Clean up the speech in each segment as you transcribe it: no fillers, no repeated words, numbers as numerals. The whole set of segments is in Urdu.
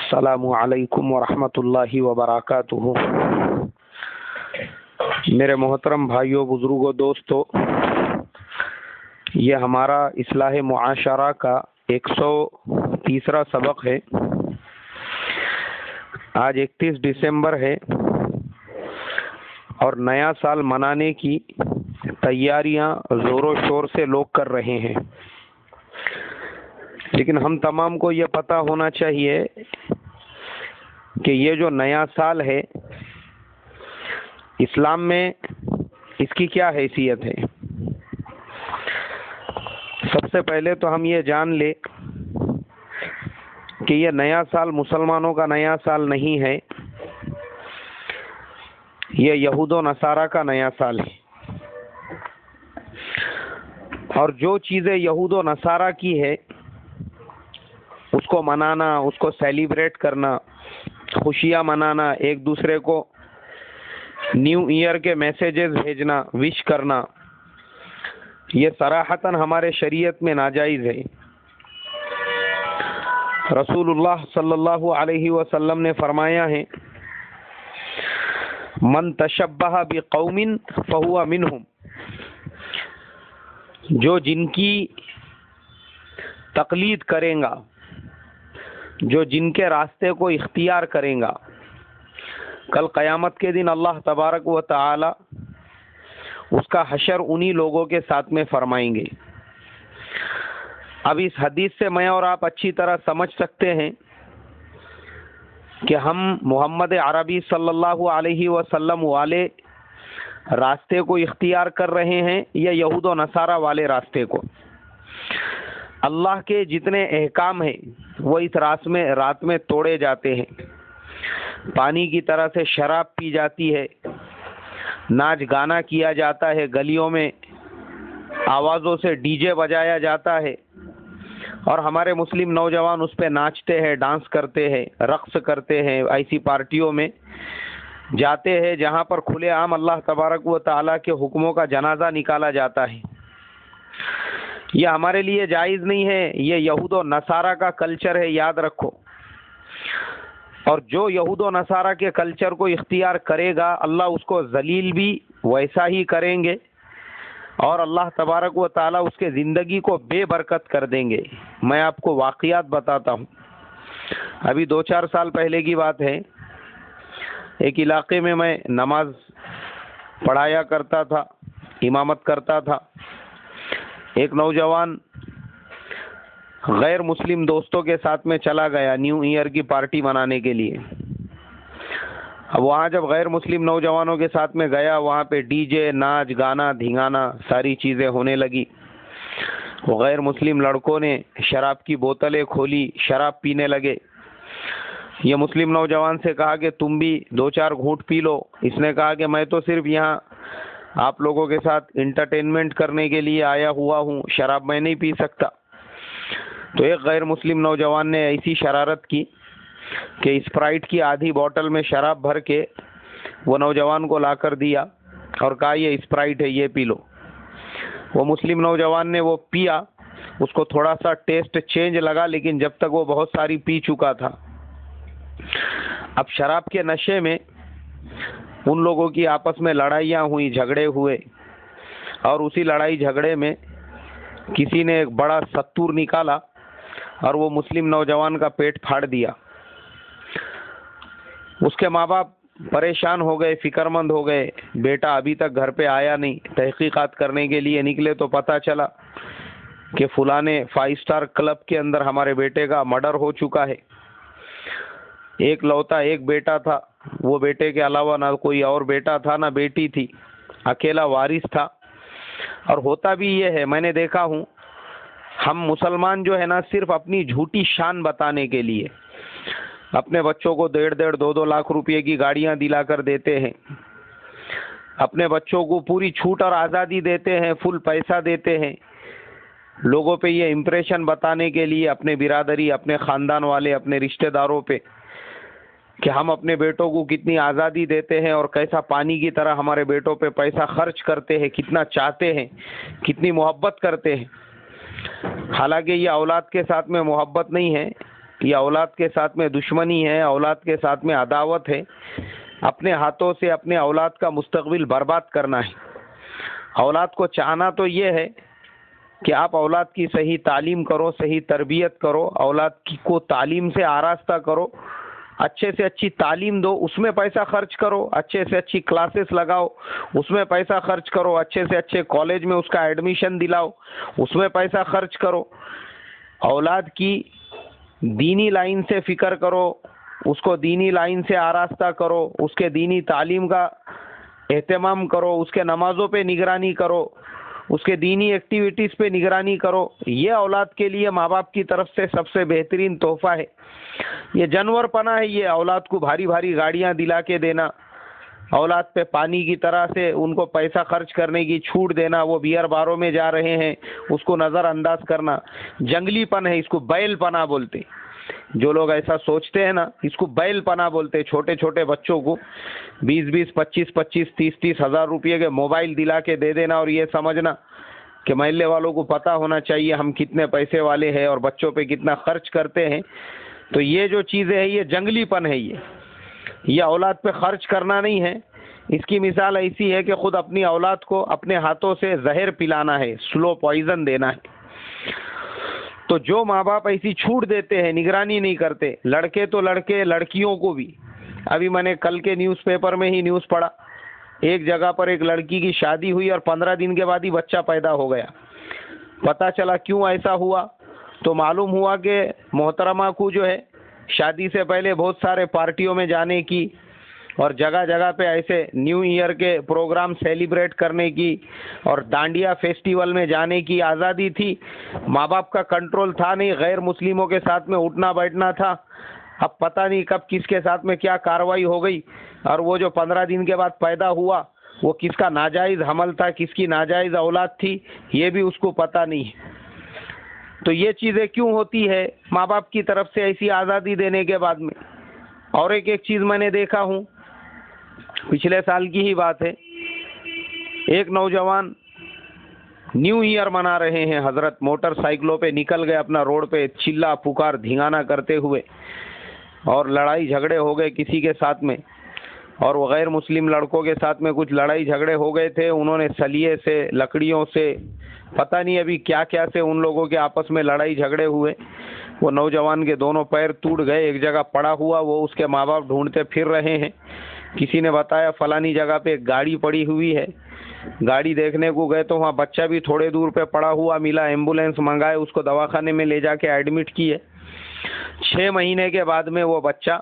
السلام علیکم ورحمۃ اللہ وبرکاتہ۔ میرے محترم بھائیوں، بزرگوں، دوستوں، یہ ہمارا اصلاح معاشرہ کا 130واں سبق ہے۔ آج 31 دسمبر ہے اور نیا سال منانے کی تیاریاں زور و شور سے لوگ کر رہے ہیں، لیکن ہم تمام کو یہ پتہ ہونا چاہیے کہ یہ جو نیا سال ہے اسلام میں اس کی کیا حیثیت ہے۔ سب سے پہلے تو ہم یہ جان لیں کہ یہ نیا سال مسلمانوں کا نیا سال نہیں ہے، یہ یہود و نصارہ کا نیا سال ہے، اور جو چیزیں یہود و نصارہ کی ہے اس کو منانا، اس کو سیلیبریٹ کرنا، خوشیاں منانا، ایک دوسرے کو نیو ایئر کے میسیجز بھیجنا، وش کرنا، یہ صراحتاً ہمارے شریعت میں ناجائز ہے۔ رسول اللہ صلی اللہ علیہ وسلم نے فرمایا ہے، من تشبہ بقوم فہو منہم، جو جن کی تقلید کرے گا، جو جن کے راستے کو اختیار کرے گا، کل قیامت کے دن اللہ تبارک و تعالی اس کا حشر انہی لوگوں کے ساتھ میں فرمائیں گے۔ اب اس حدیث سے میں اور آپ اچھی طرح سمجھ سکتے ہیں کہ ہم محمد عربی صلی اللہ علیہ وسلم والے راستے کو اختیار کر رہے ہیں یا یہود و نصارہ والے راستے کو۔ اللہ کے جتنے احکام ہیں وہ اس رات میں توڑے جاتے ہیں۔ پانی کی طرح سے شراب پی جاتی ہے، ناچ گانا کیا جاتا ہے، گلیوں میں آوازوں سے ڈی جے بجایا جاتا ہے، اور ہمارے مسلم نوجوان اس پہ ناچتے ہیں، ڈانس کرتے ہیں، رقص کرتے ہیں، ایسی پارٹیوں میں جاتے ہیں جہاں پر کھلے عام اللہ تبارک و تعالیٰ کے حکموں کا جنازہ نکالا جاتا ہے۔ یہ ہمارے لیے جائز نہیں ہے، یہ یہود و نصارہ کا کلچر ہے، یاد رکھو۔ اور جو یہود و نصارہ کے کلچر کو اختیار کرے گا اللہ اس کو ذلیل بھی ویسا ہی کریں گے، اور اللہ تبارک و تعالیٰ اس کے زندگی کو بے برکت کر دیں گے۔ میں آپ کو واقعات بتاتا ہوں۔ ابھی 2-4 سال پہلے کی بات ہے، ایک علاقے میں نماز پڑھایا کرتا تھا، امامت کرتا تھا۔ ایک نوجوان غیر مسلم دوستوں کے ساتھ میں چلا گیا نیو ایئر کی پارٹی منانے کے لیے۔ اب وہاں جب غیر مسلم نوجوانوں کے ساتھ میں گیا، وہاں پہ ڈی جے، ناچ گانا، دھنگانا، ساری چیزیں ہونے لگی۔ وہ غیر مسلم لڑکوں نے شراب کی بوتلیں کھولی، شراب پینے لگے۔ یہ مسلم نوجوان سے کہا کہ تم بھی 2-4 گھونٹ پی لو۔ اس نے کہا کہ میں تو صرف یہاں آپ لوگوں کے ساتھ انٹرٹینمنٹ کرنے کے لیے آیا ہوا ہوں، شراب میں نہیں پی سکتا۔ تو ایک غیر مسلم نوجوان نے ایسی شرارت کی کہ اسپرائٹ کی آدھی بوتل میں شراب بھر کے وہ نوجوان کو لا کر دیا اور کہا یہ اسپرائٹ ہے، یہ پی لو۔ وہ مسلم نوجوان نے وہ پیا، اس کو تھوڑا سا ٹیسٹ چینج لگا، لیکن جب تک وہ بہت ساری پی چکا تھا۔ اب شراب کے نشے میں ان لوگوں کی آپس میں لڑائیاں ہوئی، جھگڑے ہوئے، اور اسی لڑائی جھگڑے میں کسی نے ایک بڑا ستور نکالا اور وہ مسلم نوجوان کا پیٹ پھاڑ دیا۔ اس کے ماں باپ پریشان ہو گئے، فکر مند ہو گئے، بیٹا ابھی تک گھر پہ آیا نہیں۔ تحقیقات کرنے کے لیے نکلے تو پتہ چلا کہ فلانے 5 اسٹار کلب کے اندر ہمارے بیٹے کا مرڈر ہو چکا ہے۔ ایک لوتا ایک بیٹا تھا، وہ بیٹے کے علاوہ نہ کوئی اور بیٹا تھا نہ بیٹی تھی، اکیلا وارث تھا۔ اور ہوتا بھی یہ ہے، میں نے دیکھا ہوں، ہم مسلمان جو ہے نا صرف اپنی جھوٹی شان بتانے کے لیے اپنے بچوں کو 1.5 2 لاکھ روپے کی گاڑیاں دلا کر دیتے ہیں، اپنے بچوں کو پوری چھوٹ اور آزادی دیتے ہیں، فل پیسہ دیتے ہیں، لوگوں پہ یہ امپریشن بتانے کے لیے، اپنے برادری، اپنے خاندان والے، اپنے رشتہ داروں پہ، کہ ہم اپنے بیٹوں کو کتنی آزادی دیتے ہیں اور کیسا پانی کی طرح ہمارے بیٹوں پہ پیسہ خرچ کرتے ہیں، کتنا چاہتے ہیں، کتنی محبت کرتے ہیں۔ حالانکہ یہ اولاد کے ساتھ میں محبت نہیں ہے، یہ اولاد کے ساتھ میں دشمنی ہے، اولاد کے ساتھ میں عداوت ہے. اپنے ہاتھوں سے اپنے اولاد کا مستقبل برباد کرنا ہے. اولاد کو چاہنا تو یہ ہے کہ آپ اولاد کی صحیح تعلیم کرو، صحیح تربیت کرو، اولاد کو تعلیم سے آراستہ کرو، اچھے سے اچھی تعلیم دو، اس میں پیسہ خرچ کرو، اچھے سے اچھی کلاسز لگاؤ، اس میں پیسہ خرچ کرو، اچھے سے اچھے کالج میں اس کا ایڈمیشن دلاؤ، اس میں پیسہ خرچ کرو. اولاد کی دینی لائن سے فکر کرو، اس کو دینی لائن سے آراستہ کرو، اس کے دینی تعلیم کا اہتمام کرو، اس کے نمازوں پہ نگرانی کرو، اس کے دینی ایکٹیویٹیز پہ نگرانی کرو. یہ اولاد کے لیے ماں باپ کی طرف سے سب سے بہترین تحفہ ہے. یہ جانور پنا ہے، یہ اولاد کو بھاری بھاری گاڑیاں دلا کے دینا، اولاد پہ پانی کی طرح سے ان کو پیسہ خرچ کرنے کی چھوٹ دینا، وہ بیئر باروں میں جا رہے ہیں اس کو نظر انداز کرنا، جنگلی پن ہے. اس کو بیل پنا بولتے. جو لوگ ایسا سوچتے ہیں نا، اس کو بیل پنا بولتے. چھوٹے چھوٹے بچوں کو 20 25 30 ہزار روپے کے موبائل دلا کے دے دینا اور یہ سمجھنا کہ محلے والوں کو پتہ ہونا چاہیے ہم کتنے پیسے والے ہیں اور بچوں پہ کتنا خرچ کرتے ہیں. تو یہ جو چیزیں ہیں یہ جنگلی پن ہے. یہ اولاد پہ خرچ کرنا نہیں ہے. اس کی مثال ایسی ہے کہ خود اپنی اولاد کو اپنے ہاتھوں سے زہر پلانا ہے، سلو پوائزن دینا ہے. تو جو ماں باپ ایسی چھوٹ دیتے ہیں، نگرانی نہیں کرتے، لڑکے تو لڑکے، لڑکیوں کو بھی. ابھی میں نے کل کے نیوز پیپر میں ہی نیوز پڑھا، ایک جگہ پر ایک لڑکی کی شادی ہوئی اور 15 دن کے بعد ہی بچہ پیدا ہو گیا. پتہ چلا کیوں ایسا ہوا، تو معلوم ہوا کہ محترمہ کو جو ہے شادی سے پہلے بہت سارے پارٹیوں میں جانے کی اور جگہ جگہ پہ ایسے نیو ایئر کے پروگرام سیلیبریٹ کرنے کی اور ڈانڈیا فیسٹیول میں جانے کی آزادی تھی. ماں باپ کا کنٹرول تھا نہیں، غیر مسلموں کے ساتھ میں اٹھنا بیٹھنا تھا. اب پتہ نہیں کب کس کے ساتھ میں کیا کاروائی ہو گئی، اور وہ جو 15 دن کے بعد پیدا ہوا وہ کس کا ناجائز حمل تھا، کس کی ناجائز اولاد تھی، یہ بھی اس کو پتہ نہیں ہے. تو یہ چیزیں کیوں ہوتی ہے ماں باپ کی طرف سے ایسی آزادی دینے کے بعد میں؟ اور ایک چیز میں نے دیکھا ہوں، پچھلے سال کی ہی بات ہے، ایک نوجوان نیو ایئر منا رہے ہیں حضرت، موٹر سائیکلوں پہ نکل گئے اپنا روڈ پہ چلا پکار دھینگانا کرتے ہوئے، اور لڑائی جھگڑے ہو گئے کسی کے ساتھ میں، اور وہ غیر مسلم لڑکوں کے ساتھ میں کچھ لڑائی جھگڑے ہو گئے تھے. انہوں نے سلیے سے، لکڑیوں سے، پتہ نہیں ابھی کیا کیا سے ان لوگوں کے آپس میں لڑائی جھگڑے ہوئے. وہ نوجوان کے دونوں پیر ٹوٹ گئے، ایک جگہ پڑا ہوا، وہ اس کے ماں باپ ڈھونڈتے پھر رہے ہیں. کسی نے بتایا فلانی جگہ پہ ایک گاڑی پڑی ہوئی ہے. گاڑی دیکھنے کو گئے تو وہاں بچہ بھی تھوڑے دور پہ پڑا ہوا ملا. ایمبولینس منگائے، اس کو دواخانے میں لے جا کے ایڈمٹ کیے. 6 مہینے کے بعد میں وہ بچہ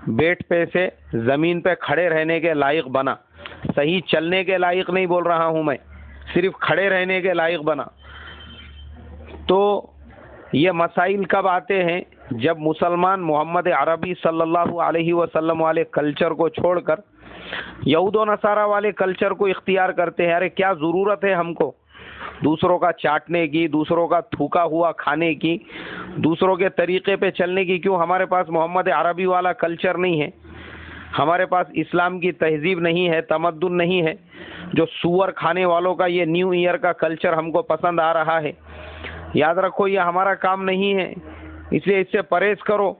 بیٹ پہ سے زمین پہ کھڑے رہنے کے لائق بنا. صحیح چلنے کے لائق نہیں بول رہا ہوں میں، صرف کھڑے رہنے کے لائق بنا. تو یہ مسائل کب آتے ہیں؟ جب مسلمان محمد عربی صلی اللہ علیہ وسلم والے کلچر کو چھوڑ کر یہود و نصارہ والے کلچر کو اختیار کرتے ہیں. ارے کیا ضرورت ہے ہم کو دوسروں کا چاٹنے کی، دوسروں کا تھوکا ہوا کھانے کی، دوسروں کے طریقے پہ چلنے کی؟ کیوں ہمارے پاس محمد عربی والا کلچر نہیں ہے؟ ہمارے پاس اسلام کی تہذیب نہیں ہے، تمدن نہیں ہے؟ جو سور کھانے والوں کا یہ نیو ایئر کا کلچر ہم کو پسند آ رہا ہے. یاد رکھو یہ ہمارا کام نہیں ہے، اس لیے اس سے پرہیز کرو.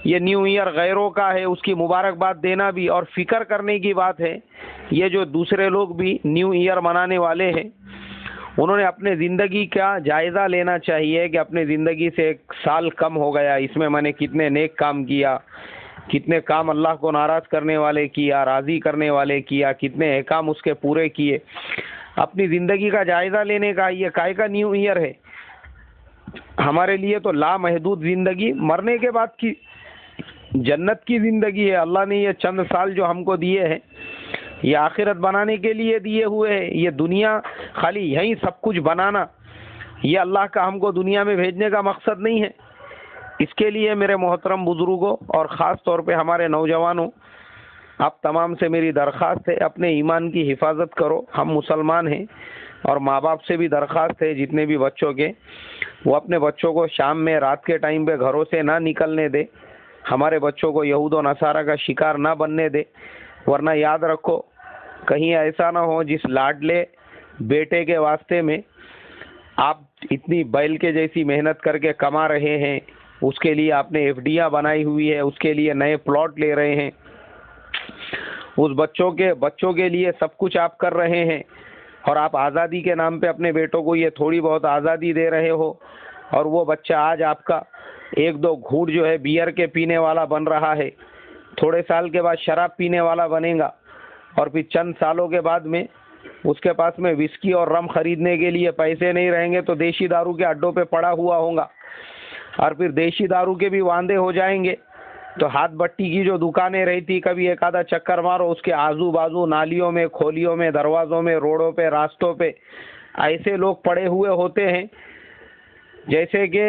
یہ نیو ایئر غیروں کا ہے، اس کی مبارکباد دینا بھی اور فکر کرنے کی بات ہے. یہ جو دوسرے لوگ بھی نیو ایئر منانے والے ہیں، انہوں نے اپنے زندگی کا جائزہ لینا چاہیے کہ اپنے زندگی سے 1 سال کم ہو گیا، اس میں میں نے کتنے نیک کام کیا، کتنے کام اللہ کو ناراض کرنے والے کیا، راضی کرنے والے کیا، کتنے احکام اس کے پورے کیے. اپنی زندگی کا جائزہ لینے کا یہ کائے کا نیو ایئر ہے؟ ہمارے لیے تو لامحدود زندگی، مرنے کے بعد کی جنت کی زندگی ہے. اللہ نے یہ چند سال جو ہم کو دیے ہیں یہ آخرت بنانے کے لیے دیے ہوئے ہیں. یہ دنیا خالی یہیں سب کچھ بنانا، یہ اللہ کا ہم کو دنیا میں بھیجنے کا مقصد نہیں ہے. اس کے لیے میرے محترم بزرگوں اور خاص طور پہ ہمارے نوجوانوں، آپ تمام سے میری درخواست ہے اپنے ایمان کی حفاظت کرو. ہم مسلمان ہیں، اور ماں باپ سے بھی درخواست ہے جتنے بھی بچوں کے، وہ اپنے بچوں کو شام میں رات کے ٹائم پہ گھروں سے نہ نکلنے دے. ہمارے بچوں کو یہود و نصارہ کا شکار نہ بننے دے. ورنہ یاد رکھو کہیں ایسا نہ ہو جس لاڈلے بیٹے کے واسطے میں آپ اتنی بیل کے جیسی محنت کر کے کما رہے ہیں، اس کے لیے آپ نے FDیاں بنائی ہوئی ہے، اس کے لیے نئے پلاٹ لے رہے ہیں، اس بچوں کے لیے سب کچھ آپ کر رہے ہیں، اور آپ آزادی کے نام پہ اپنے بیٹوں کو یہ تھوڑی بہت آزادی دے رہے ہو، اور وہ بچہ آج آپ کا ایک دو گھونٹ جو ہے بیئر کے پینے والا بن رہا ہے، تھوڑے سال کے بعد شراب پینے والا بنے گا، اور پھر چند سالوں کے بعد میں اس کے پاس میں وسکی اور رم خریدنے کے لیے پیسے نہیں رہیں گے تو دیشی دارو کے اڈوں پہ پڑا ہوا ہوگا، اور پھر دیشی دارو کے بھی واندے ہو جائیں گے تو ہاتھ بٹی کی جو دکانیں رہتی، کبھی ایک آدھا چکر مارو، اس کے آزو بازو نالیوں میں، کھولیوں میں، دروازوں میں، روڈوں پہ، راستوں پہ ایسے لوگ پڑے ہوئے ہوتے ہیں جیسے کہ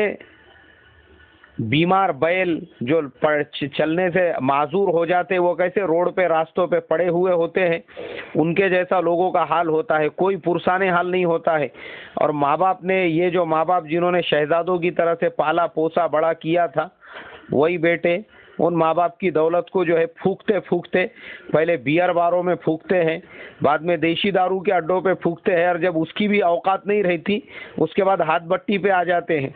بیمار بیل جو چلنے سے معذور ہو جاتے، وہ کیسے روڈ پہ راستوں پہ پڑے ہوئے ہوتے ہیں، ان کے جیسا لوگوں کا حال ہوتا ہے، کوئی پرسان حال نہیں ہوتا ہے۔ اور ماں باپ نے، یہ جو ماں باپ جنہوں نے شہزادوں کی طرح سے پالا پوسا بڑا کیا تھا، وہی بیٹے ان ماں باپ کی دولت کو جو ہے پھونکتے پہلے بیئر باروں میں پھونکتے ہیں، بعد میں دیشی دارو کے اڈوں پہ پھونکتے ہیں، اور جب اس کی بھی اوقات نہیں رہتی اس کے بعد ہاتھ بٹی پہ آ جاتے ہیں۔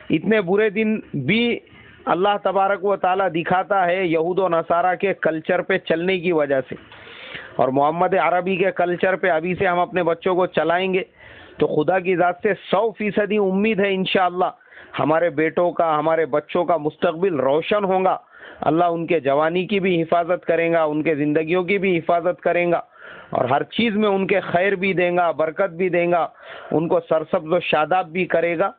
اتنے برے دن بھی اللہ تبارک و تعالی دکھاتا ہے یہود و نصارہ کے کلچر پہ چلنے کی وجہ سے، اور محمد عربی کے کلچر پہ ابھی سے ہم اپنے بچوں کو چلائیں گے تو خدا کی ذات سے 100% امید ہے انشاءاللہ ہمارے بیٹوں کا، ہمارے بچوں کا مستقبل روشن ہوگا۔ اللہ ان کے جوانی کی بھی حفاظت کرے گا، ان کے زندگیوں کی بھی حفاظت کرے گا، اور ہر چیز میں ان کے خیر بھی دیں گا، برکت بھی دیں گا، ان کو سرسبز و شاداب بھی کرے گا۔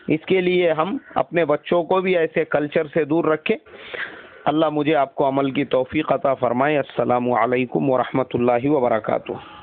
اس کے لیے ہم اپنے بچوں کو بھی ایسے کلچر سے دور رکھیں۔ اللہ مجھے آپ کو عمل کی توفیق عطا فرمائے۔ السلام علیکم ورحمۃ اللہ وبرکاتہ۔